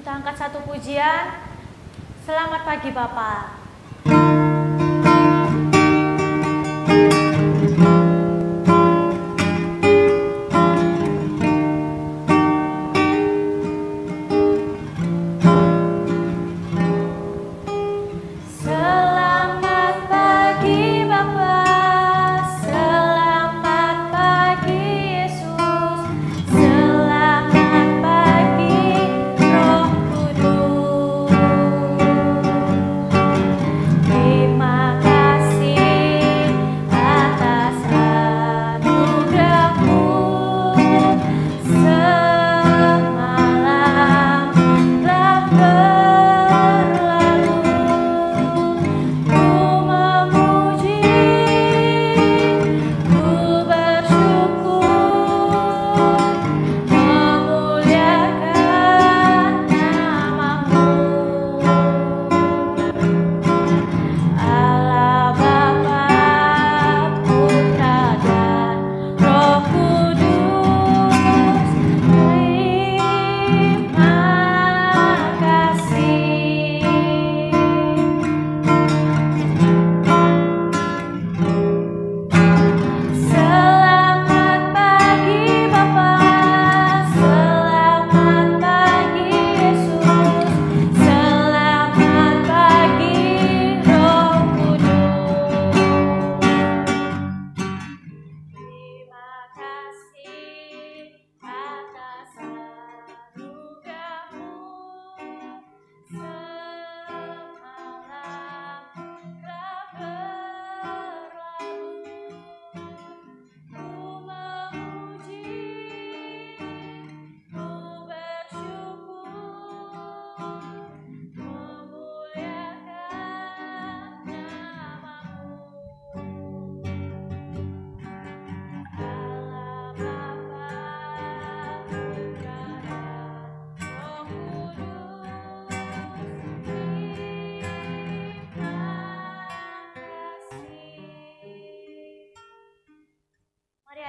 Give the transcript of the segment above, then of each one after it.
Kita angkat satu pujian. Selamat pagi Bapak.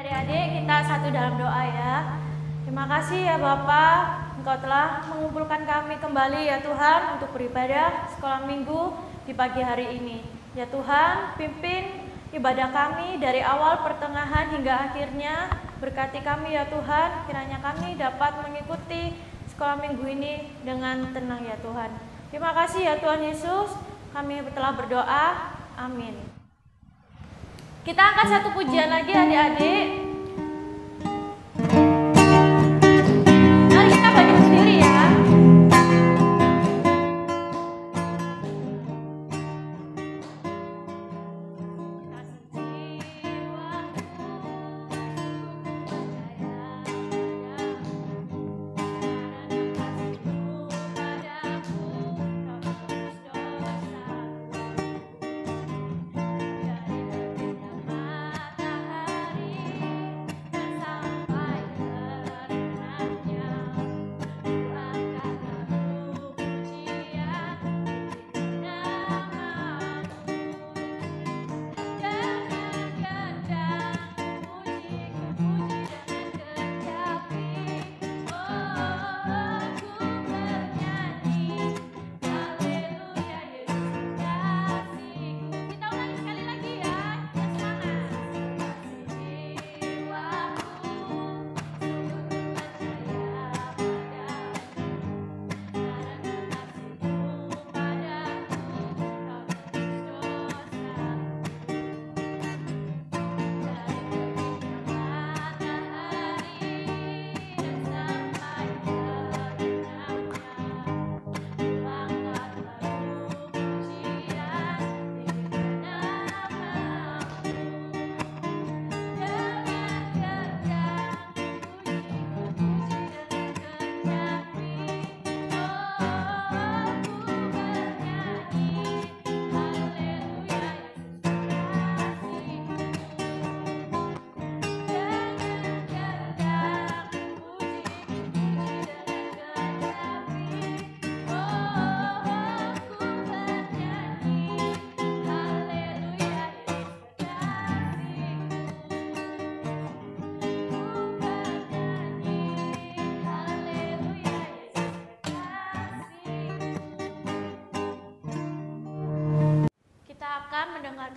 Adik-adik, kita satu dalam doa ya. Terima kasih ya Bapak, Engkau telah mengumpulkan kami kembali ya Tuhan untuk beribadah sekolah minggu di pagi hari ini. Ya Tuhan, pimpin ibadah kami dari awal, pertengahan hingga akhirnya. Berkati kami ya Tuhan, kiranya kami dapat mengikuti sekolah minggu ini dengan tenang ya Tuhan. Terima kasih ya Tuhan Yesus, kami telah berdoa, amin. Kita angkat satu pujian lagi adik-adik. Mari kita bagi sendiri ya.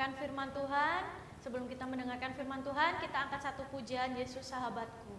mendengarkan firman Tuhan. Sebelum kita mendengarkan firman Tuhan, kita angkat satu pujian, Yesus Sahabatku.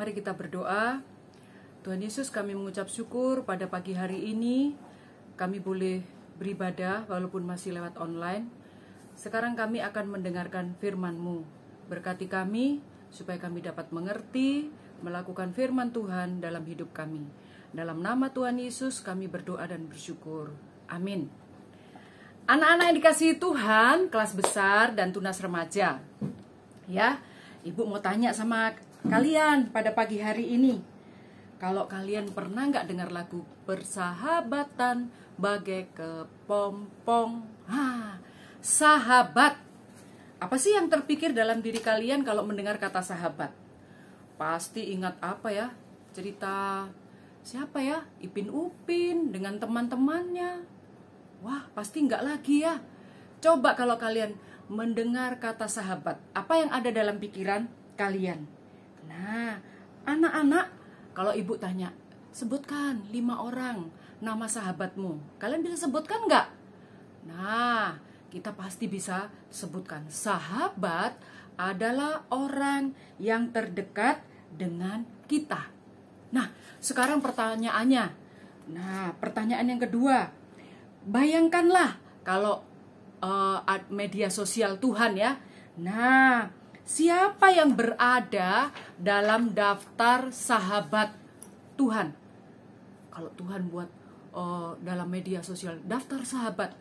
Mari kita berdoa. Tuhan Yesus, kami mengucap syukur pada pagi hari ini kami boleh beribadah walaupun masih lewat online. Sekarang kami akan mendengarkan firman-Mu. Berkati kami supaya kami dapat mengerti, melakukan firman Tuhan dalam hidup kami. Dalam nama Tuhan Yesus kami berdoa dan bersyukur. Amin. Anak-anak yang dikasihi Tuhan, kelas besar dan tunas remaja. Ya, Ibu mau tanya sama kalian pada pagi hari ini, kalau kalian pernah nggak dengar lagu Persahabatan Bagai Kepompong? Sahabat. Apa sih yang terpikir dalam diri kalian kalau mendengar kata sahabat? Pasti ingat apa ya? Cerita siapa ya? Ipin Upin dengan teman-temannya. Wah, pasti nggak lagi ya. Coba kalau kalian mendengar kata sahabat, apa yang ada dalam pikiran kalian? Nah, anak-anak, kalau ibu tanya, sebutkan 5 orang nama sahabatmu. Kalian bisa sebutkan nggak? Nah, kita pasti bisa sebutkan. Sahabat adalah orang yang terdekat dengan kita. Nah, sekarang pertanyaannya. Nah, pertanyaan yang kedua. Bayangkanlah kalau media sosial Tuhan ya. Nah, siapa yang berada dalam daftar sahabat Tuhan? Kalau Tuhan buat dalam media sosial daftar sahabat,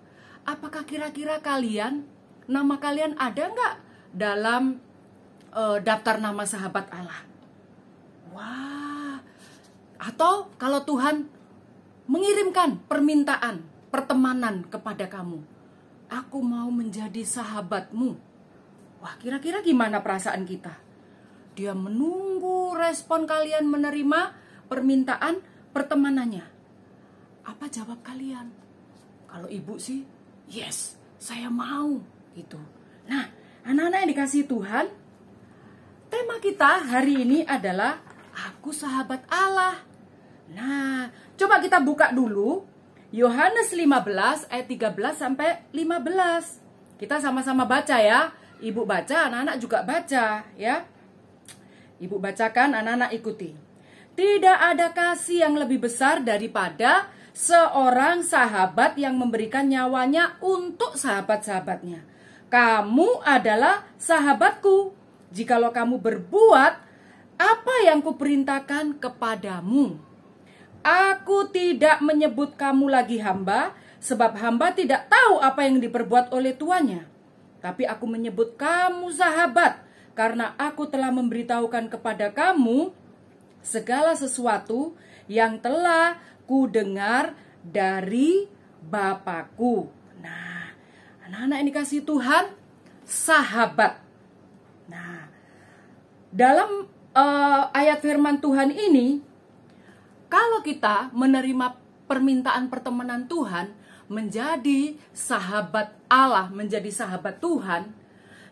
apakah kira-kira kalian, nama kalian ada nggak dalam daftar nama sahabat Allah? Wah. Atau kalau Tuhan mengirimkan permintaan pertemanan kepada kamu, aku mau menjadi sahabatmu. Wah, kira-kira gimana perasaan kita? Dia menunggu respon kalian menerima permintaan pertemanannya. Apa jawab kalian? Kalau ibu sih, yes, saya mau gitu. Nah, anak-anak yang dikasihi Tuhan, tema tema kita hari ini adalah Aku Sahabat Allah. Nah, coba kita buka dulu Yohanes 15 ayat 13 sampai 15. Kita sama-sama baca ya. Ibu baca, anak-anak juga baca ya. Ibu bacakan, anak-anak ikuti. Tidak ada kasih yang lebih besar daripada seorang sahabat yang memberikan nyawanya untuk sahabat-sahabatnya. Kamu adalah sahabatku, jikalau kamu berbuat apa yang kuperintahkan kepadamu. Aku tidak menyebut kamu lagi hamba, sebab hamba tidak tahu apa yang diperbuat oleh tuannya. Tapi aku menyebut kamu sahabat, karena aku telah memberitahukan kepada kamu segala sesuatu yang telah ku dengar dari Bapakku. Nah, anak-anak ini kasih Tuhan, sahabat. Nah, dalam ayat firman Tuhan ini, kalau kita menerima permintaan pertemanan Tuhan, menjadi sahabat Allah, menjadi sahabat Tuhan,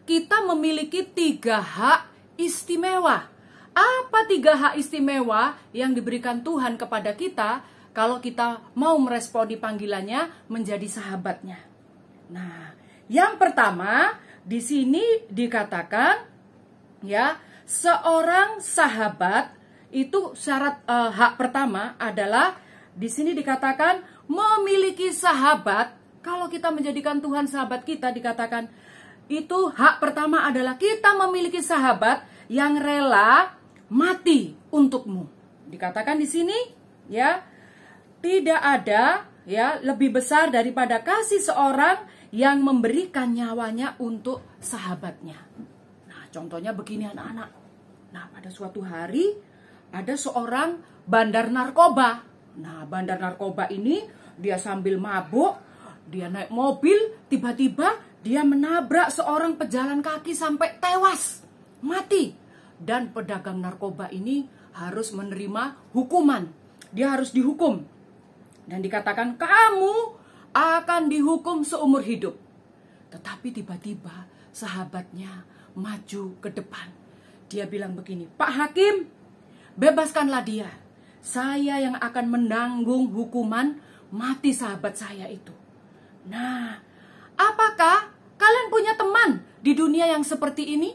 kita memiliki 3 hak istimewa. Apa 3 hak istimewa yang diberikan Tuhan kepada kita kalau kita mau meresponi panggilannya menjadi sahabatnya? Nah, yang pertama di sini dikatakan ya, seorang sahabat itu syarat hak pertama adalah di sini dikatakan memiliki sahabat. Kalau kita menjadikan Tuhan sahabat kita, dikatakan itu hak pertama adalah kita memiliki sahabat yang rela mati untukmu. Dikatakan di sini ya, tidak ada ya lebih besar daripada kasih seorang yang memberikan nyawanya untuk sahabatnya. Nah, contohnya begini anak-anak. Nah, pada suatu hari ada seorang bandar narkoba. Nah, bandar narkoba ini dia sambil mabuk, dia naik mobil, tiba-tiba dia menabrak seorang pejalan kaki sampai tewas, mati. Dan pedagang narkoba ini harus menerima hukuman. Dia harus dihukum. Dan dikatakan kamu akan dihukum seumur hidup. Tetapi tiba-tiba sahabatnya maju ke depan. Dia bilang begini, Pak Hakim, bebaskanlah dia. Saya yang akan menanggung hukuman mati sahabat saya itu. Nah, apakah kalian punya teman di dunia yang seperti ini?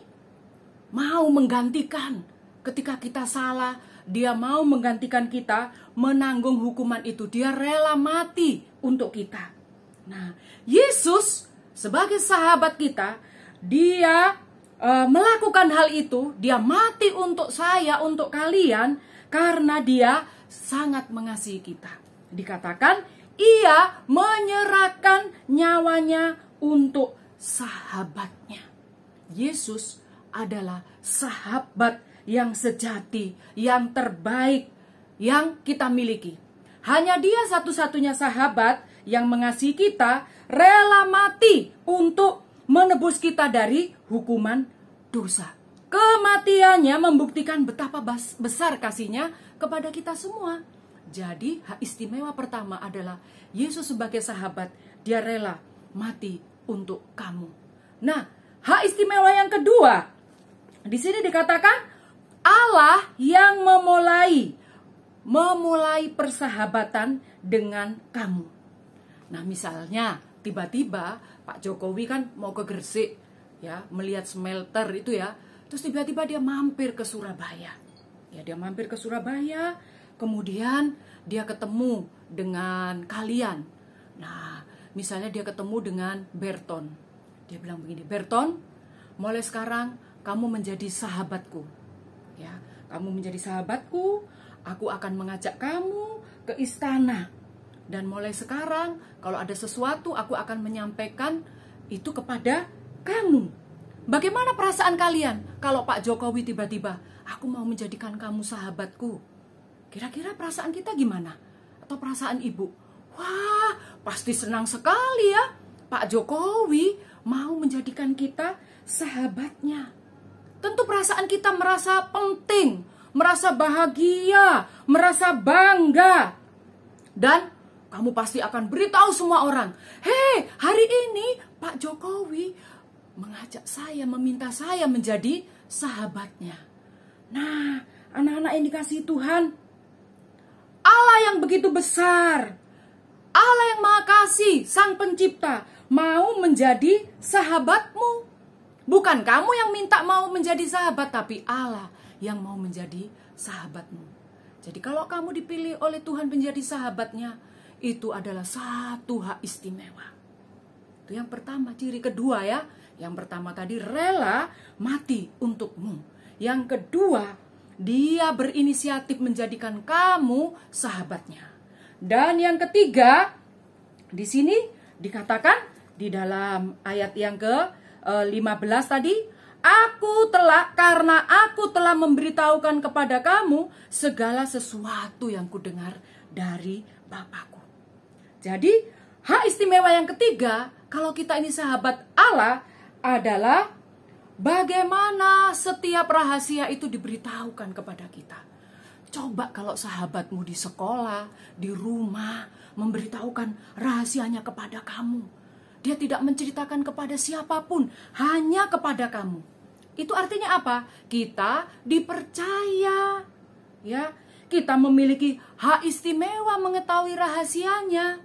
Mau menggantikan ketika kita salah, dia mau menggantikan kita menanggung hukuman itu. Dia rela mati untuk kita. Nah, Yesus sebagai sahabat kita, dia melakukan hal itu. Dia mati untuk saya, untuk kalian, karena dia sangat mengasihi kita. Dikatakan ia menyerahkan nyawanya untuk sahabatnya. Yesus adalah sahabat yang sejati, yang terbaik yang kita miliki. Hanya dia satu-satunya sahabat yang mengasihi kita, rela mati untuk menebus kita dari hukuman dosa. Kematiannya membuktikan betapa besar kasihnya kepada kita semua. Jadi hak istimewa pertama adalah Yesus sebagai sahabat, dia rela mati untuk kamu. Nah, hak istimewa yang kedua, di sini dikatakan Allah yang memulai persahabatan dengan kamu. Nah, misalnya tiba-tiba Pak Jokowi kan mau ke Gresik ya, melihat smelter itu ya. Terus tiba-tiba dia mampir ke Surabaya. Ya, dia mampir ke Surabaya, kemudian dia ketemu dengan kalian. Nah, misalnya dia ketemu dengan Berton. Dia bilang begini, Berton, mulai sekarang kamu menjadi sahabatku. Ya, kamu menjadi sahabatku, aku akan mengajak kamu ke istana. Dan mulai sekarang, kalau ada sesuatu, aku akan menyampaikan itu kepada kamu. Bagaimana perasaan kalian kalau Pak Jokowi tiba-tiba, aku mau menjadikan kamu sahabatku? Kira-kira perasaan kita gimana? Atau perasaan ibu? Wah, pasti senang sekali ya. Pak Jokowi mau menjadikan kita sahabatnya. Tentu perasaan kita merasa penting, merasa bahagia, merasa bangga. Dan kamu pasti akan beritahu semua orang, hei, hari ini Pak Jokowi mengajak saya, meminta saya menjadi sahabatnya. Nah, anak-anak yang dikasihi Tuhan, Allah yang begitu besar, Allah yang Maha Kasih, Sang Pencipta, mau menjadi sahabatmu. Bukan kamu yang minta mau menjadi sahabat, tapi Allah yang mau menjadi sahabatmu. Jadi kalau kamu dipilih oleh Tuhan menjadi sahabatnya, itu adalah satu hak istimewa. Itu yang pertama, ciri kedua ya. Yang pertama tadi rela mati untukmu. Yang kedua, dia berinisiatif menjadikan kamu sahabatnya. Dan yang ketiga, di sini dikatakan di dalam ayat yang ke-15 tadi, karena aku telah memberitahukan kepada kamu segala sesuatu yang kudengar dari Bapakku. Jadi, hak istimewa yang ketiga, kalau kita ini sahabat Allah, adalah bagaimana setiap rahasia itu diberitahukan kepada kita. Coba kalau sahabatmu di sekolah, di rumah, memberitahukan rahasianya kepada kamu. Dia tidak menceritakan kepada siapapun, hanya kepada kamu. Itu artinya apa? Kita dipercaya. Ya, kita memiliki hak istimewa mengetahui rahasianya.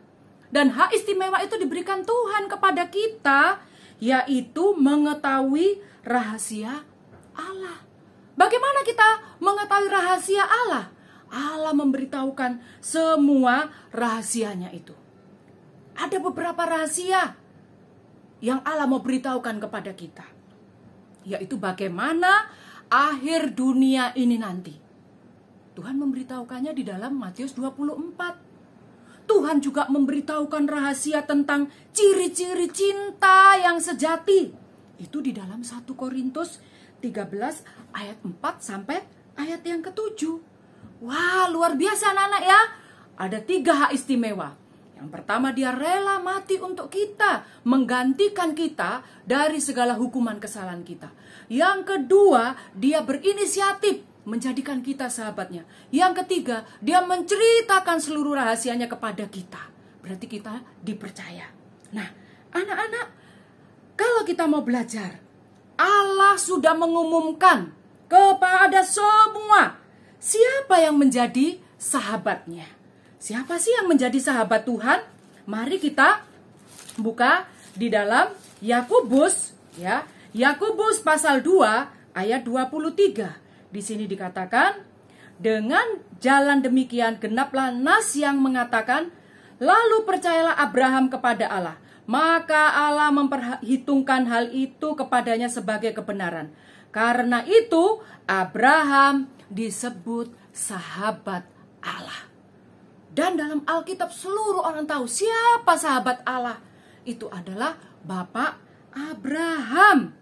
Dan hak istimewa itu diberikan Tuhan kepada kita, yaitu mengetahui rahasia Allah. Bagaimana kita mengetahui rahasia Allah? Allah memberitahukan semua rahasianya itu. Ada beberapa rahasia yang Allah mau beritahukan kepada kita, yaitu bagaimana akhir dunia ini nanti. Tuhan memberitahukannya di dalam Matius 24. Tuhan juga memberitahukan rahasia tentang ciri-ciri cinta yang sejati. Itu di dalam 1 Korintus 13 ayat 4 sampai ayat yang ke-7. Wah, luar biasa anak-anak ya. Ada 3 hak istimewa. Yang pertama, dia rela mati untuk kita, menggantikan kita dari segala hukuman kesalahan kita. Yang kedua, dia berinisiatif menjadikan kita sahabatnya. Yang ketiga, dia menceritakan seluruh rahasianya kepada kita. Berarti kita dipercaya. Nah, anak-anak, kalau kita mau belajar, Allah sudah mengumumkan kepada semua siapa yang menjadi sahabatnya. Siapa sih yang menjadi sahabat Tuhan? Mari kita buka di dalam Yakobus ya. Yakobus pasal 2 ayat 23. Di sini dikatakan, dengan jalan demikian genaplah nas yang mengatakan, lalu percayalah Abraham kepada Allah, maka Allah memperhitungkan hal itu kepadanya sebagai kebenaran. Karena itu Abraham disebut sahabat Allah. Dan dalam Alkitab seluruh orang tahu siapa sahabat Allah. Itu adalah Bapak Abraham.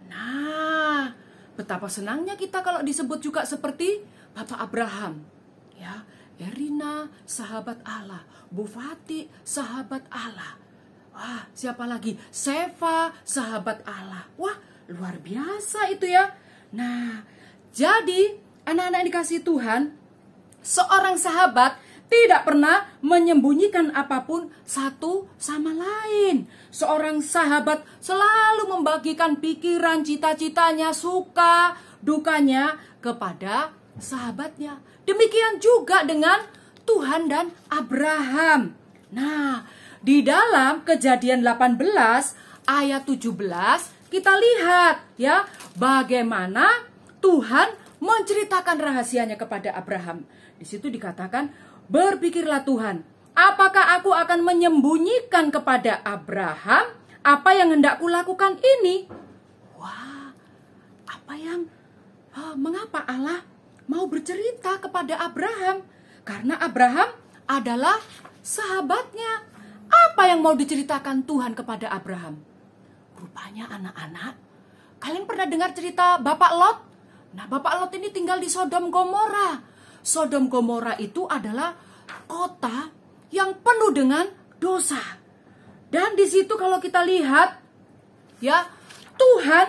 Nah, betapa senangnya kita kalau disebut juga seperti Bapak Abraham. Ya, Erina sahabat Allah, Bu Fati sahabat Allah. Wah, siapa lagi? Seva sahabat Allah. Wah, luar biasa itu ya. Nah, jadi anak-anak yang dikasihi Tuhan, seorang sahabat tidak pernah menyembunyikan apapun satu sama lain. Seorang sahabat selalu membagikan pikiran, cita-citanya, suka, dukanya kepada sahabatnya. Demikian juga dengan Tuhan dan Abraham. Nah, di dalam Kejadian 18 ayat 17 kita lihat ya bagaimana Tuhan menceritakan rahasianya kepada Abraham. Di situ dikatakan, berpikirlah Tuhan, apakah aku akan menyembunyikan kepada Abraham apa yang hendak kulakukan ini? Wah, mengapa Allah mau bercerita kepada Abraham? Karena Abraham adalah sahabatnya. Apa yang mau diceritakan Tuhan kepada Abraham? Rupanya anak-anak, kalian pernah dengar cerita Bapak Lot? Nah, Bapak Lot ini tinggal di Sodom Gomora. Sodom Gomora itu adalah kota yang penuh dengan dosa. Dan di situ kalau kita lihat, ya, Tuhan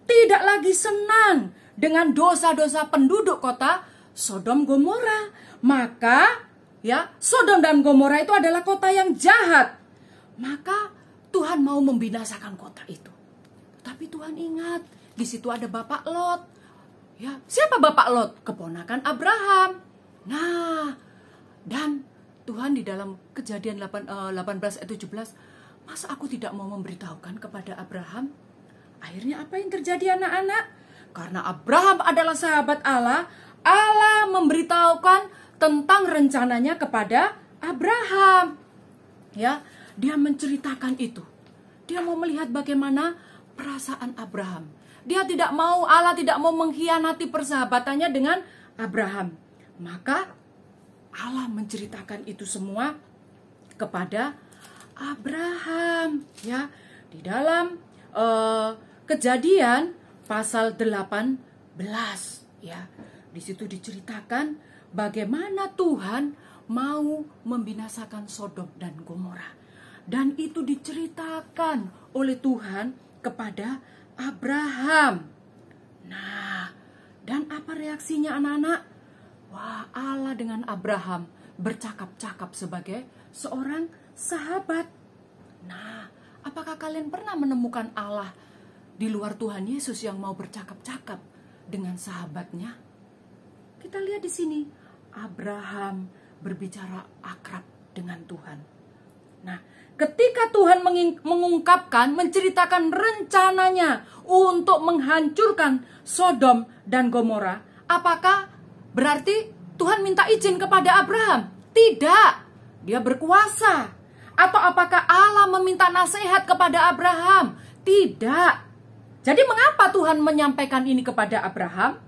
tidak lagi senang dengan dosa-dosa penduduk kota Sodom Gomora. Maka, ya, Sodom dan Gomora itu adalah kota yang jahat. Maka Tuhan mau membinasakan kota itu. Tapi Tuhan ingat, di situ ada Bapak Lot. Ya, siapa bapak Lot? Keponakan Abraham. Nah, dan Tuhan di dalam Kejadian 18 ayat 17, masa aku tidak mau memberitahukan kepada Abraham? Akhirnya apa yang terjadi anak-anak? Karena Abraham adalah sahabat Allah, Allah memberitahukan tentang rencananya kepada Abraham. Ya, dia menceritakan itu. Dia mau melihat bagaimana perasaan Abraham. Allah tidak mau mengkhianati persahabatannya dengan Abraham. Maka Allah menceritakan itu semua kepada Abraham. Ya, di dalam Kejadian pasal 18, ya. Di situ diceritakan bagaimana Tuhan mau membinasakan Sodom dan Gomora. Dan itu diceritakan oleh Tuhan kepada Abraham. Nah, dan apa reaksinya anak-anak? Wah, Allah dengan Abraham bercakap-cakap sebagai seorang sahabat. Nah, apakah kalian pernah menemukan Allah di luar Tuhan Yesus yang mau bercakap-cakap dengan sahabatnya? Kita lihat di sini, Abraham berbicara akrab dengan Tuhan. Nah, ketika Tuhan mengungkapkan, menceritakan rencananya untuk menghancurkan Sodom dan Gomora, apakah berarti Tuhan minta izin kepada Abraham? Tidak, dia berkuasa. Atau apakah Allah meminta nasihat kepada Abraham? Tidak. Jadi mengapa Tuhan menyampaikan ini kepada Abraham?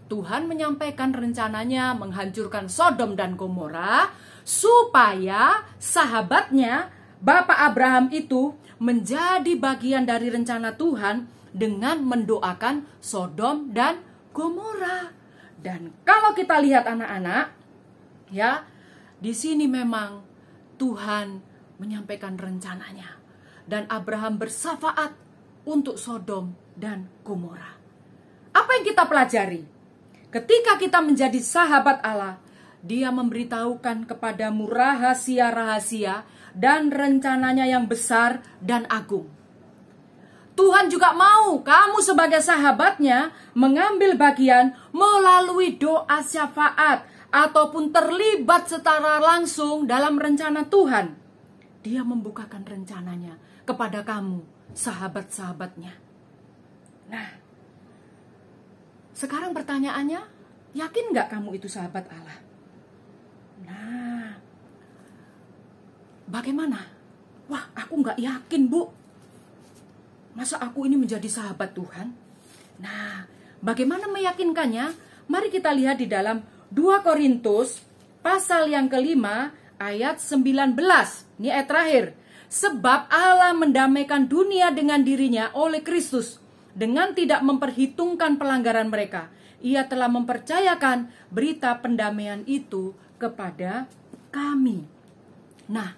Tuhan menyampaikan rencananya menghancurkan Sodom dan Gomora supaya sahabatnya, Bapak Abraham itu menjadi bagian dari rencana Tuhan dengan mendoakan Sodom dan Gomora. Dan kalau kita lihat anak-anak, ya, di sini memang Tuhan menyampaikan rencananya. Dan Abraham bersafaat untuk Sodom dan Gomora. Apa yang kita pelajari? Ketika kita menjadi sahabat Allah, Dia memberitahukan kepadamu rahasia-rahasia dan rencananya yang besar dan agung. Tuhan juga mau kamu sebagai sahabatnya mengambil bagian melalui doa syafaat ataupun terlibat secara langsung dalam rencana Tuhan. Dia membukakan rencananya kepada kamu, sahabat-sahabatnya. Nah, sekarang pertanyaannya, yakin gak kamu itu sahabat Allah? Nah, bagaimana? Wah, aku gak yakin, Bu. Masa aku ini menjadi sahabat Tuhan? Nah, bagaimana meyakinkannya? Mari kita lihat di dalam 2 Korintus pasal yang kelima ayat 19. Ini ayat terakhir. Sebab Allah mendamaikan dunia dengan dirinya oleh Kristus dengan tidak memperhitungkan pelanggaran mereka. Ia telah mempercayakan berita pendamaian itu kepada kami. Nah,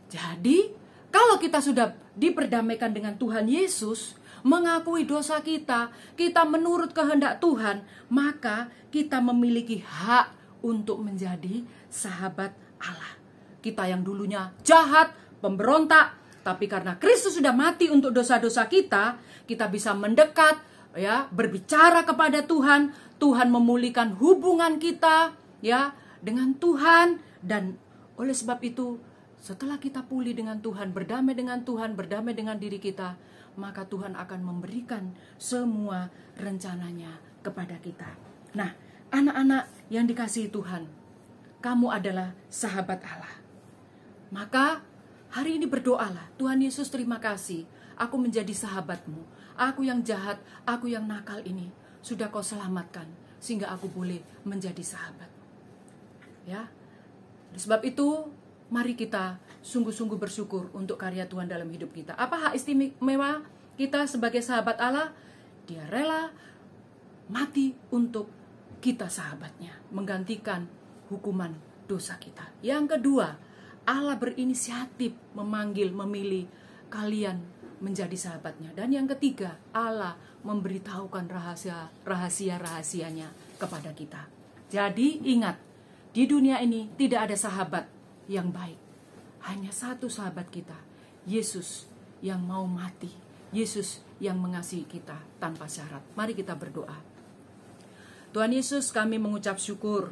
jadi kalau kita sudah diperdamaikan dengan Tuhan Yesus, mengakui dosa kita, kita menurut kehendak Tuhan, maka kita memiliki hak untuk menjadi sahabat Allah. Kita yang dulunya jahat, pemberontak, tapi karena Kristus sudah mati untuk dosa-dosa kita, kita bisa mendekat, ya, berbicara kepada Tuhan. Tuhan memulihkan hubungan kita, ya, dengan Tuhan. Dan oleh sebab itu, setelah kita pulih dengan Tuhan, berdamai dengan Tuhan, berdamai dengan diri kita, maka Tuhan akan memberikan semua rencananya kepada kita. Nah, anak-anak yang dikasihi Tuhan, kamu adalah sahabat Allah. Maka hari ini berdoalah, Tuhan Yesus, terima kasih, aku menjadi sahabatmu. Aku yang jahat, aku yang nakal ini, sudah kau selamatkan, sehingga aku boleh menjadi sahabat. Ya, oleh sebab itu, mari kita sungguh-sungguh bersyukur untuk karya Tuhan dalam hidup kita. Apa hak istimewa kita sebagai sahabat Allah? Dia rela mati untuk kita sahabatnya, menggantikan hukuman dosa kita. Yang kedua, Allah berinisiatif memanggil, memilih kalian menjadi sahabatnya. Dan yang ketiga, Allah memberitahukan rahasia-rahasianya kepada kita. Jadi ingat, di dunia ini tidak ada sahabat yang baik. Hanya satu sahabat kita, Yesus yang mau mati. Yesus yang mengasihi kita tanpa syarat. Mari kita berdoa. Tuhan Yesus, kami mengucap syukur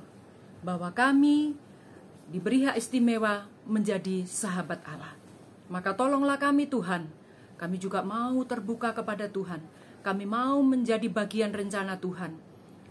bahwa kami diberi hak istimewa menjadi sahabat Allah. Maka tolonglah kami Tuhan, kami juga mau terbuka kepada Tuhan. Kami mau menjadi bagian rencana Tuhan,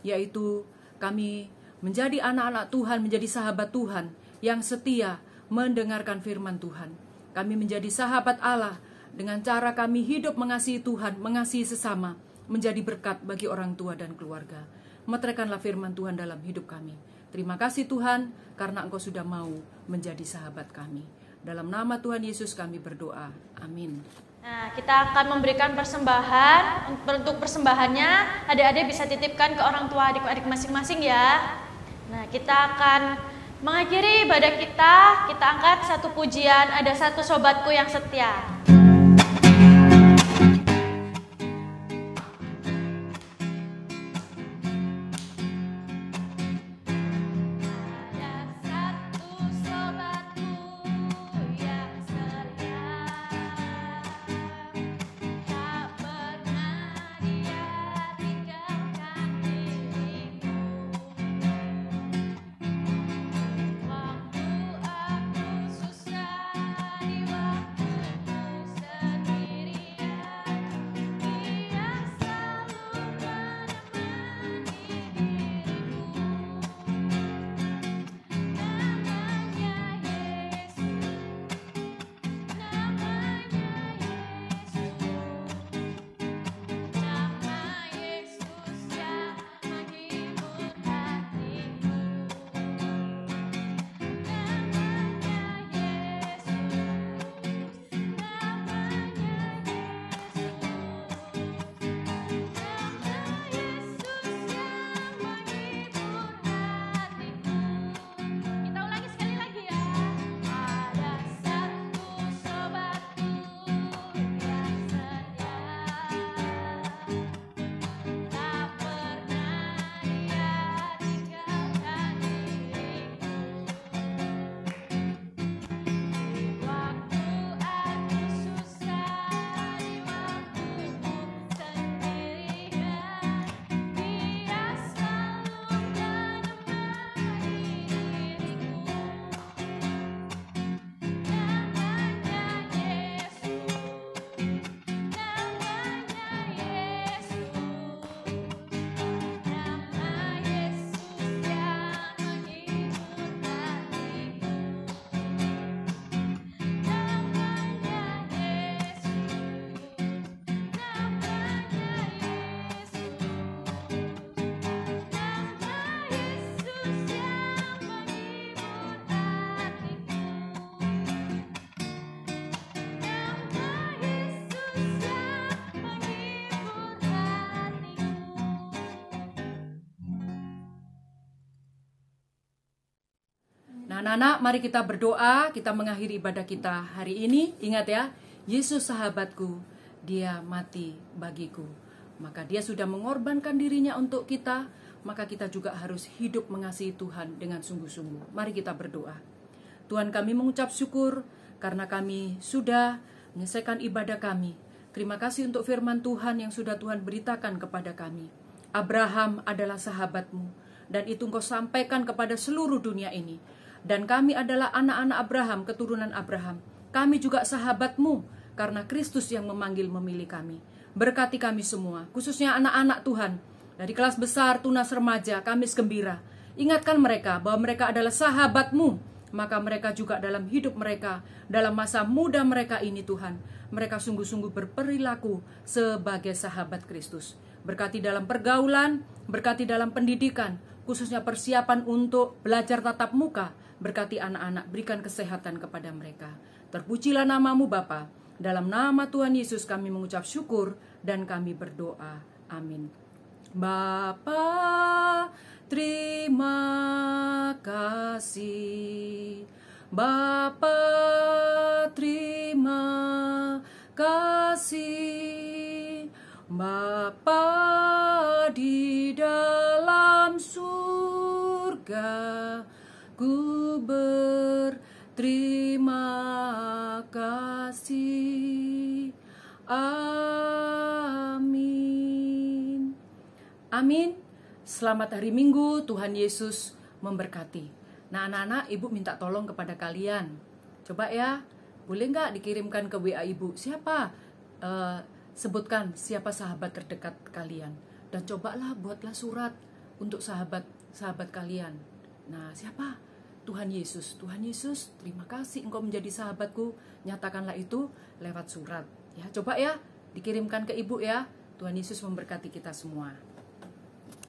yaitu kami menjadi anak-anak Tuhan, menjadi sahabat Tuhan yang setia mendengarkan firman Tuhan. Kami menjadi sahabat Allah dengan cara kami hidup mengasihi Tuhan, mengasihi sesama, menjadi berkat bagi orang tua dan keluarga. Meteraikanlah firman Tuhan dalam hidup kami. Terima kasih Tuhan, karena Engkau sudah mau menjadi sahabat kami. Dalam nama Tuhan Yesus kami berdoa. Amin. Nah, kita akan memberikan persembahan. Untuk persembahannya, adik-adik bisa titipkan ke orang tua adik-adik masing-masing ya. Nah, kita akan mengakhiri ibadah kita. Kita angkat satu pujian, ada satu sobatku yang setia. Anak-anak, mari kita berdoa, kita mengakhiri ibadah kita hari ini. Ingat ya, Yesus sahabatku, dia mati bagiku. Maka dia sudah mengorbankan dirinya untuk kita, maka kita juga harus hidup mengasihi Tuhan dengan sungguh-sungguh. Mari kita berdoa. Tuhan, kami mengucap syukur karena kami sudah menyelesaikan ibadah kami. Terima kasih untuk firman Tuhan yang sudah Tuhan beritakan kepada kami. Abraham adalah sahabatmu, dan itu Engkau sampaikan kepada seluruh dunia ini. Dan kami adalah anak-anak Abraham, keturunan Abraham. Kami juga sahabatmu, karena Kristus yang memanggil memilih kami. Berkati kami semua, khususnya anak-anak Tuhan. Dari kelas besar, tunas, remaja, Kamis Gembira. Ingatkan mereka bahwa mereka adalah sahabatmu. Maka mereka juga dalam hidup mereka, dalam masa muda mereka ini Tuhan, mereka sungguh-sungguh berperilaku sebagai sahabat Kristus. Berkati dalam pergaulan, berkati dalam pendidikan, khususnya persiapan untuk belajar tatap muka. Berkati anak-anak, berikan kesehatan kepada mereka. Terpujilah namamu Bapa. Dalam nama Tuhan Yesus kami mengucap syukur dan kami berdoa. Amin. Bapa, terima kasih. Bapa, terima kasih. Bapa di dalam surga, ku berterima kasih. Amin. Amin. Selamat hari Minggu, Tuhan Yesus memberkati. Nah anak-anak, Ibu minta tolong kepada kalian. Coba ya, boleh nggak dikirimkan ke WA Ibu? Siapa? Sebutkan siapa sahabat terdekat kalian. Dan cobalah buatlah surat untuk sahabat kalian. Nah siapa? Tuhan Yesus. Tuhan Yesus, terima kasih Engkau menjadi sahabatku. Nyatakanlah itu lewat surat. Ya, coba ya, dikirimkan ke Ibu ya. Tuhan Yesus memberkati kita semua.